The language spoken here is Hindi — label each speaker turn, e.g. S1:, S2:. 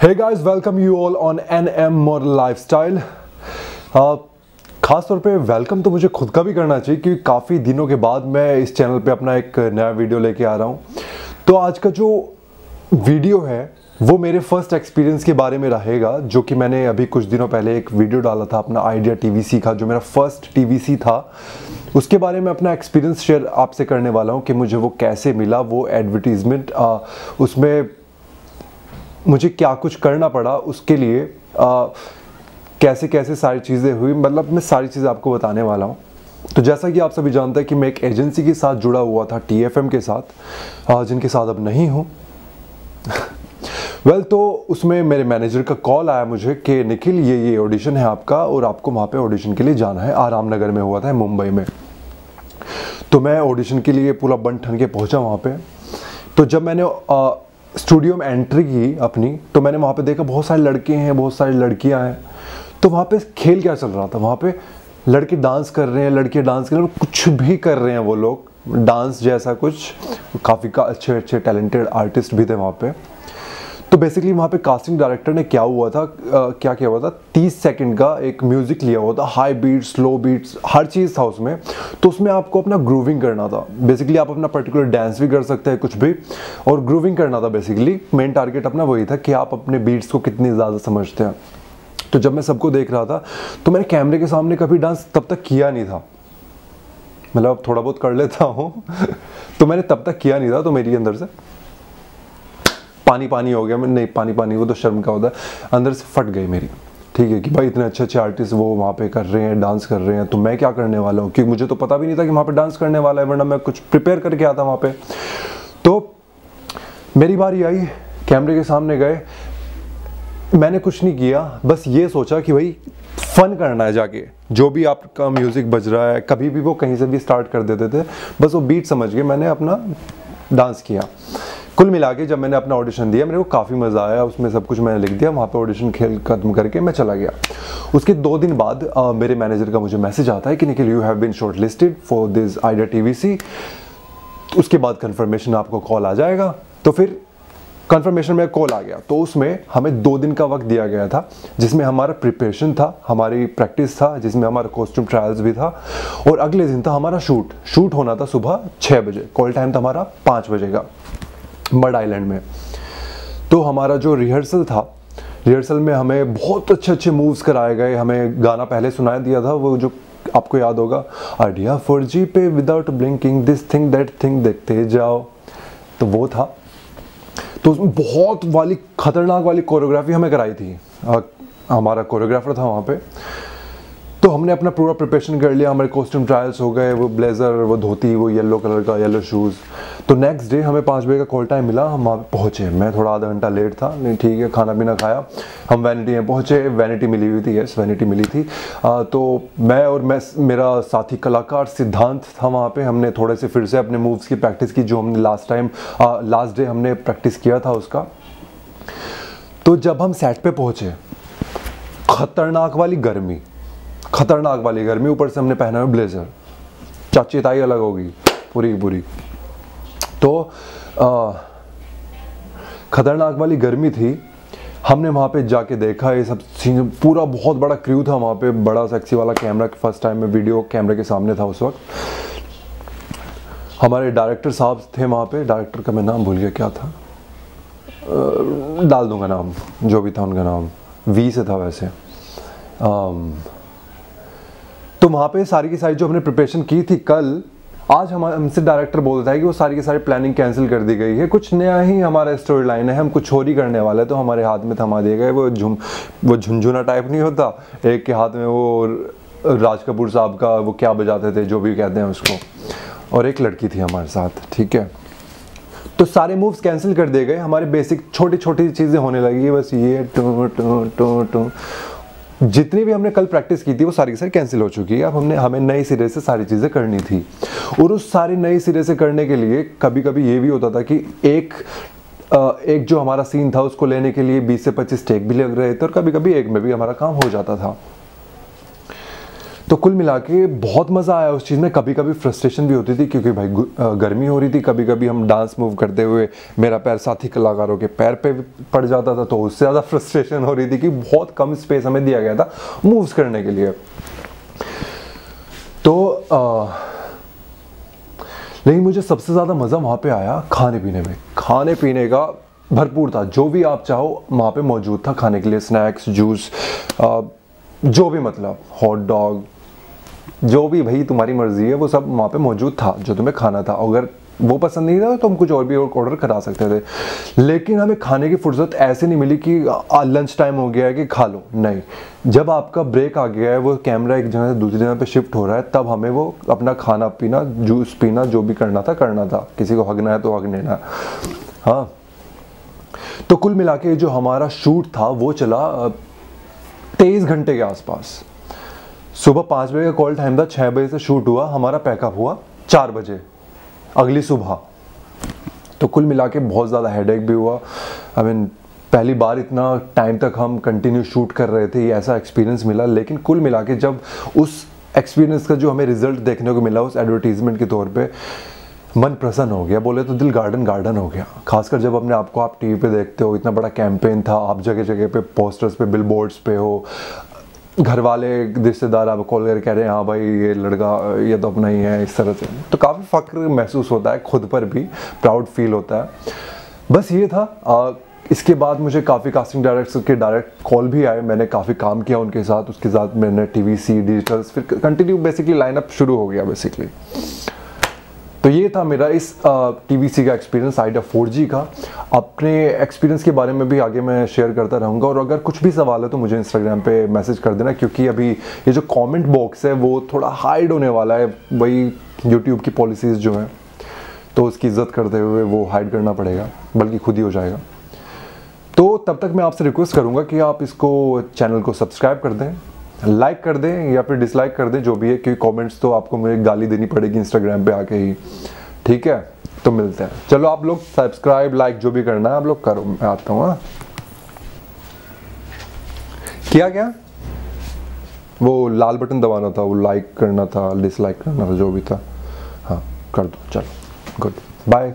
S1: Hey guys, welcome you all on NM model lifestyle. खास तौर पे वेलकम तो मुझे खुद का भी करना चाहिए क्योंकि काफ़ी दिनों के बाद मैं इस चैनल पे अपना एक नया वीडियो लेके आ रहा हूँ। तो आज का जो वीडियो है वो मेरे फर्स्ट एक्सपीरियंस के बारे में रहेगा, जो कि मैंने अभी कुछ दिनों पहले एक वीडियो डाला था अपना आइडिया TVC का, जो मेरा फर्स्ट TVC था। उसके बारे में अपना एक्सपीरियंस शेयर आपसे करने वाला हूँ कि मुझे वो कैसे मिला, वो एडवर्टीज़मेंट, उसमें मुझे क्या कुछ करना पड़ा, उसके लिए कैसे कैसे सारी चीज़ें हुई, मतलब मैं सारी चीज़ें आपको बताने वाला हूँ। तो जैसा कि आप सभी जानते हैं कि मैं एक एजेंसी के साथ जुड़ा हुआ था, TFM के साथ, जिनके साथ अब नहीं हूँ। तो उसमें मेरे मैनेजर का कॉल आया मुझे कि निखिल ये ऑडिशन है आपका और आपको वहाँ पे ऑडिशन के लिए जाना है। आराम नगर में हुआ था, मुंबई में। तो मैं ऑडिशन के लिए पूरा बन ठन के पहुँचा वहाँ पे। तो जब मैंने स्टूडियो में एंट्री की अपनी, तो मैंने वहाँ पे देखा बहुत सारे लड़के हैं, बहुत सारी लड़कियाँ हैं। तो वहाँ पे खेल क्या चल रहा था, वहाँ पे लड़के डांस कर रहे हैं, लड़कियाँ डांस कर रहे हैं, कुछ भी कर रहे हैं वो लोग, डांस जैसा कुछ। काफ़ी अच्छे अच्छे टैलेंटेड आर्टिस्ट भी थे वहाँ पे। तो बेसिकली वहाँ पे कास्टिंग डायरेक्टर ने क्या किया हुआ था 30 सेकंड का एक म्यूजिक लिया हुआ था, हाई बीट्स, स्लो बीट्स, हर चीज़ था उसमें। तो उसमें आपको अपना ग्रूविंग करना था। बेसिकली आप अपना पर्टिकुलर डांस भी कर सकते हैं, कुछ भी, और ग्रूविंग करना था। बेसिकली मेन टारगेट अपना वही था कि आप अपने बीट्स को कितनी ज़्यादा समझते हैं। तो जब मैं सबको देख रहा था तो मैंने कैमरे के सामने कभी डांस तब तक किया नहीं था, मतलब थोड़ा बहुत कर लेता हूँ तो मैंने तब तक किया नहीं था। तो मेरी अंदर से पानी हो गया। मैं नहीं, पानी वो तो शर्म का होता है, अंदर से फट गई मेरी। ठीक है कि भाई इतने अच्छे अच्छे आर्टिस्ट वो वहाँ पे कर रहे हैं, डांस कर रहे हैं, तो मैं क्या करने वाला हूँ, क्योंकि मुझे तो पता भी नहीं था कि वहाँ पे डांस करने वाला है, वरना मैं कुछ प्रिपेयर करके आता वहाँ पे। तो मेरी बारी आई, कैमरे के सामने गए, मैंने कुछ नहीं किया, बस ये सोचा कि भाई फन करना है। जाके जो भी आपका म्यूजिक बज रहा है, कभी भी वो कहीं से भी स्टार्ट कर देते थे, बस वो बीट समझ के मैंने अपना डांस किया। कुल मिला के जब मैंने अपना ऑडिशन दिया, मेरे को काफ़ी मज़ा आया, उसमें सब कुछ मैंने लिख दिया। वहाँ पे ऑडिशन खेल खत्म करके मैं चला गया। उसके 2 दिन बाद मेरे मैनेजर का मुझे मैसेज आता है कि Nikhil you have been shortlisted for this idea TVC। उसके बाद कंफर्मेशन आपको कॉल आ जाएगा। तो फिर कंफर्मेशन में कॉल आ गया, तो उसमें हमें 2 दिन का वक्त दिया गया था, जिसमें हमारा प्रिपरेशन था, हमारी प्रैक्टिस था, जिसमें हमारा कॉस्ट्यूम ट्रायल्स भी था, और अगले दिन था हमारा शूट होना था सुबह 6 बजे। कॉल टाइम था हमारा 5 बजे का, मड आइलैंड में। तो हमारा जो रिहर्सल था, रिहर्सल में हमें बहुत अच्छे अच्छे मूव्स कराए गए। हमें गाना पहले सुनाया दिया था, वो जो आपको याद होगा, आइडिया 4G पे without blinking this thing that thing देखते जाओ, तो वो था। तो उसमें बहुत वाली खतरनाक वाली कोरियोग्राफी हमें कराई थी। हमारा कोरियोग्राफर था वहाँ पे। तो हमने अपना पूरा प्रिपरेशन कर लिया, हमारे कॉस्ट्यूम ट्रायल्स हो गए, वो ब्लेज़र, वो धोती, वो येलो कलर का, येलो शूज़। तो नेक्स्ट डे हमें 5 बजे का कॉल टाइम मिला, हम वहाँ पे पहुँचे। मैं थोड़ा आधा घंटा लेट था, नहीं ठीक है, खाना पीना खाया, हम वैनिटी में पहुँचे। वैनिटी मिली हुई थी, यस वैनिटी मिली थी। तो मैं मेरा साथी कलाकार सिद्धांत था वहाँ पे। हमने थोड़े से फिर से अपने मूव्स की प्रैक्टिस की, जो हमने लास्ट डे हमने प्रैक्टिस किया था उसका। तो जब हम सेट पे पहुँचे, खतरनाक वाली गर्मी, ऊपर से हमने पहना हुआ ब्लेजर, चाची ताई अलग होगी पूरी। तो खतरनाक वाली गर्मी थी। हमने वहाँ पे जाके देखा ये सब सीन, पूरा बहुत बड़ा क्रू था वहाँ पे, बड़ा सेक्सी वाला कैमरा। फर्स्ट टाइम मैं वीडियो कैमरे के सामने था उस वक्त। हमारे डायरेक्टर साहब थे वहाँ पे, डायरेक्टर का मैं नाम भूल गया, क्या था, डाल दूंगा नाम, जो भी था उनका नाम, V से था वैसे। तो वहाँ पे सारी की सारी जो हमने प्रिपरेशन की थी कल, आज हमसे डायरेक्टर बोलता है कि वो सारी की सारी प्लानिंग कैंसिल कर दी गई है, कुछ नया ही हमारा स्टोरी लाइन है, हम कुछ और ही करने वाले हैं। तो हमारे हाथ में थमा दिए गए वो झुनझुना टाइप नहीं होता, एक के हाथ में वो राज कपूर साहब का वो क्या बजाते थे, जो भी कहते हैं उसको, और एक लड़की थी हमारे साथ। ठीक है, तो सारे मूव्स कैंसिल कर दिए गए। हमारे बेसिक छोटी छोटी चीज़ें होने लगी, बस ये टू जितनी भी हमने कल प्रैक्टिस की थी वो सारी की सारी कैंसिल हो चुकी है। अब हमें नए सिरे से सारी चीज़ें करनी थी, और उस सारी नई सिरे से करने के लिए कभी कभी ये भी होता था कि एक जो हमारा सीन था उसको लेने के लिए 20 से 25 टेक भी लग रहे थे, और कभी कभी एक में भी हमारा काम हो जाता था। तो कुल मिला के बहुत मज़ा आया उस चीज़ में। कभी कभी फ्रस्ट्रेशन भी होती थी क्योंकि भाई गर्मी हो रही थी, कभी कभी हम डांस मूव करते हुए मेरा पैर साथी कलाकारों के पैर पे पड़ जाता था, तो उससे ज़्यादा फ्रस्ट्रेशन हो रही थी कि बहुत कम स्पेस हमें दिया गया था मूव्स करने के लिए। तो लेकिन मुझे सबसे ज़्यादा मज़ा वहाँ पे आया खाने पीने में। खाने पीने का भरपूर था, जो भी आप चाहो वहाँ पे मौजूद था खाने के लिए, स्नैक्स, जूस, जो भी, मतलब हॉट डॉग, जो भी भाई तुम्हारी मर्जी है वो सब वहाँ पे मौजूद था जो तुम्हें खाना था। अगर वो पसंद नहीं था तो हम कुछ और भी ऑर्डर करा सकते थे। लेकिन हमें खाने की फुर्सत ऐसे नहीं मिली कि लंच टाइम हो गया है कि खा लो, नहीं। जब आपका ब्रेक आ गया है, वो कैमरा एक जगह से दूसरी जगह पे शिफ्ट हो रहा है, तब हमें वो अपना खाना पीना, जूस पीना, जो भी करना था। किसी को हगना है तो हग लेना। हाँ, तो कुल मिला के जो हमारा शूट था वो चला 23 घंटे के आसपास। सुबह 5 बजे का कॉल टाइम था, 6 बजे से शूट हुआ, हमारा पैकअप हुआ 4 बजे अगली सुबह। तो कुल मिला के बहुत ज़्यादा हेडेक भी हुआ। पहली बार इतना टाइम तक हम कंटिन्यू शूट कर रहे थे, ये ऐसा एक्सपीरियंस मिला। लेकिन कुल मिला के जब उस एक्सपीरियंस का जो हमें रिजल्ट देखने को मिला उस एडवर्टीजमेंट के तौर पे, मन प्रसन्न हो गया, बोले तो दिल गार्डन हो गया। खासकर जब अपने आपको आप टीवी पे देखते हो, इतना बड़ा कैंपेन था, आप जगह जगह पे पोस्टर्स पे, बिलबोर्ड्स पे हो, घर वाले रिश्तेदार आप कॉल करके कह रहे हैं हाँ भाई ये लड़का ये तो अपना ही है, इस तरह से, तो काफ़ी फ़ख्र महसूस होता है, खुद पर भी प्राउड फील होता है। बस ये था। इसके बाद मुझे काफ़ी कास्टिंग डायरेक्टर्स के डायरेक्ट कॉल भी आए, मैंने काफ़ी काम किया उनके साथ, उसके साथ मैंने टीवीसी, डिजिटल्स, फिर कंटिन्यू बेसिकली लाइनअप शुरू हो गया बेसिकली। तो ये था मेरा इस टीवीसी का एक्सपीरियंस, आइडिया 4G का। अपने एक्सपीरियंस के बारे में भी आगे मैं शेयर करता रहूँगा, और अगर कुछ भी सवाल है तो मुझे इंस्टाग्राम पे मैसेज कर देना, क्योंकि अभी ये जो कमेंट बॉक्स है वो थोड़ा हाइड होने वाला है, वही यूट्यूब की पॉलिसीज़ जो हैं, तो उसकी इज्जत करते हुए वो हाइड करना पड़ेगा, बल्कि खुद ही हो जाएगा। तो तब तक मैं आपसे रिक्वेस्ट करूँगा कि आप इसको, चैनल को सब्सक्राइब कर दें, लाइक कर दें या फिर डिसलाइक कर दें, जो भी है, क्योंकि कमेंट्स तो आपको मुझे गाली देनी पड़ेगी इंस्टाग्राम पे आके ही, ठीक है। तो मिलते हैं, चलो आप लोग सब्सक्राइब, लाइक जो भी करना है आप लोग करो, मैं आता हूँ। हाँ, किया क्या, वो लाल बटन दबाना था, वो लाइक करना था, डिसलाइक करना था, जो भी था। हाँ कर दो, चलो गुड बाय।